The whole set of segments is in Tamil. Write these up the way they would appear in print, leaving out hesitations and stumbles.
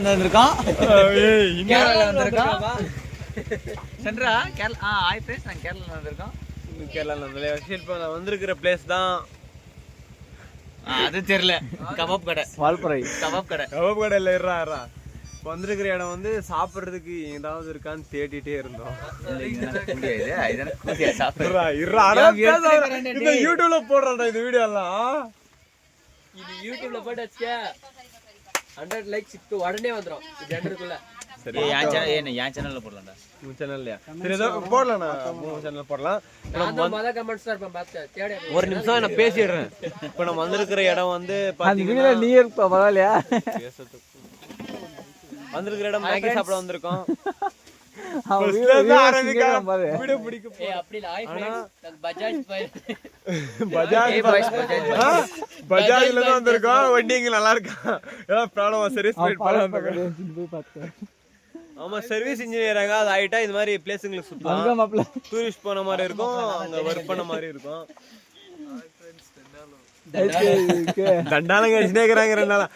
வந்திருக்கோம் கேரளால வந்திருக்கோம் சென்ட்ரா கேரளா ஹாய் ஃப்ரெண்ட்ஸ் நாங்கள் கேரளால வந்திருக்கோம் இப்போ நான் வந்திருக்கிற பிளேஸ் தான் அது தெரியல கபாப் கடை வால்பறை கபாப் கடை இல்லை இருறா இப்போ வந்திருக்கிற இடம் வந்து சாப்பிட்றதுக்கு ஏதாவது இருக்கான்னு தேடிட்டே இருந்தோம் யூடியூப்ல போடுறா இந்த வீடியோ எல்லாம் யூடியூப்ல போட்டு வச்சுக்க 100 லைக்ஸ் இப்போ உடனே வந்துடும் 200க்குள்ள. சரி என் சேனல்ல போடலாம்டா உன் சேனல்லையா சரி ஏதோ போடலாம் நான் மூணு சேனல் போடலாம் ஒரு நிமிஷம் நான் பேசிடுறேன் இப்போ நம்ம வந்திருக்கிற இடம் வந்து பாத்தீங்கன்னா நீ இருப்ப பரவாயில்லையா வந்திருக்கிற இடம் மேகி சாப்பிட வந்திருக்கோம் பஜாஜ்ல தான் வந்திருக்கோம் வண்டிங்க நல்லா இருக்கா ஏதாவது ப்ராப்ளமா சர்வீஸ் ஆமா சர்வீஸ் இன்ஜினியராங்க அது ஆயிட்டா இது மாதிரி பிளேஸுங்களுக்கு சுத்தலாம் டூரிஸ்ட் போன மாதிரி இருக்கும் அங்க ஒர்க் பண்ண மாதிரி இருக்கும் தண்டாலம் கழிச்சுனேக்கிறாங்க 2 நாளா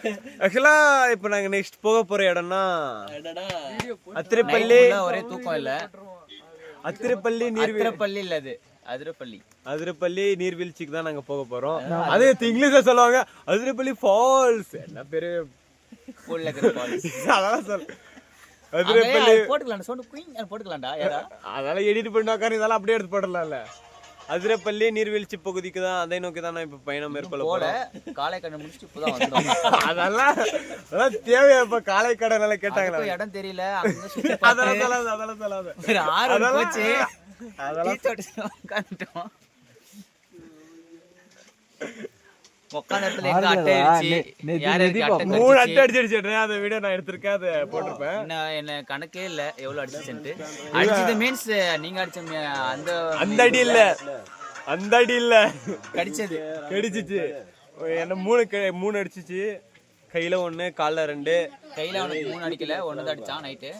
ஆக்சுவலா இப்ப நாங்க நெக்ஸ்ட் போக போற இடம்னா அத்திரப்பள்ளி ஒரே தூக்கம் இல்ல அத்திரப்பள்ளி நீர்வீழ்ச்சி இல்ல அது அதிரப்பள்ளி நீர்வீழ்ச்சிக்கு தான் நாங்க போக போறோம் அது இங்கிலீஷ்ல சொல்லுவாங்க அதிரப்பள்ளி ஃபால்ஸ் என்ன பேரு அதெல்லாம் சொல் அதிரப்பள்ளி போட்டுக்கலாம்டா அதெல்லாம் எடிட் பண்ணி உட்காந்து இதெல்லாம் அப்படியே எடுத்து போடலாம்ல அதிரப்பள்ளி நீர்வீழ்ச்சி பகுதிக்கு தான் அதை நோக்கி தான் நான் இப்ப பயணம் மேற்கொள்ள போறேன் காலை கடை முடிச்சுட்டு இப்பதான் வந்தோம் அதெல்லாம் தேவையா இப்ப காலை கடை நல்லா கேட்டாங்களா இடம் தெரியல அதெல்லாம் சொல்லாத போச்சு உட்காந்துட்டோம் என்ன கணக்கே இல்ல எவ்வளவு அடிச்சுட்டு அடிச்சது மீன்ஸ் நீங்க அடிச்ச அந்த அடி இல்ல கடிச்சிச்சு என்ன 3 அடிச்சிச்சு கையில 1 கால்ல 2 கையில 3 அடிக்கல 1 தான் அடிச்சான் நைட்டு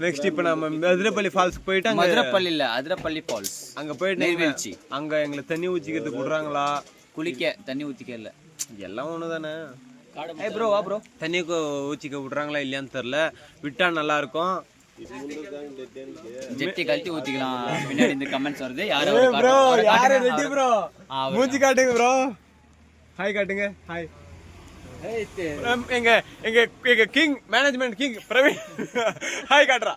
நெக்ஸ்ட் இப்ப நம்ம அதிரப்பள்ளி ஃபால்ஸ் போயிட்டு மதுரப்பள்ளி இல்ல அதிரப்பள்ளி ஃபால்ஸ் அங்க போயிட்டு நீர்வீழ்ச்சி அங்க எங்களுக்கு தண்ணி ஊத்திக்கிறதுக்கு விடுறாங்களா குளிக்க தண்ணி ஊத்திக்க இல்ல எல்லாம் ஒண்ணுதானே ப்ரோ வா ப்ரோ தண்ணி ஊத்திக்க விடுறாங்களா இல்லையான்னு தெரியல விட்டா நல்லா இருக்கும் ஜெட்டி கழட்டி ஊத்திக்கலாம் பின்னாடி இந்த கமெண்ட்ஸ் வருது யாரு ரெடி ப்ரோ மூஞ்சி காட்டுங்க ப்ரோ ஹாய் காட்டுங்க ஹாய் எங்க எங்க எங்க king management king Praveen hi காட்டுறா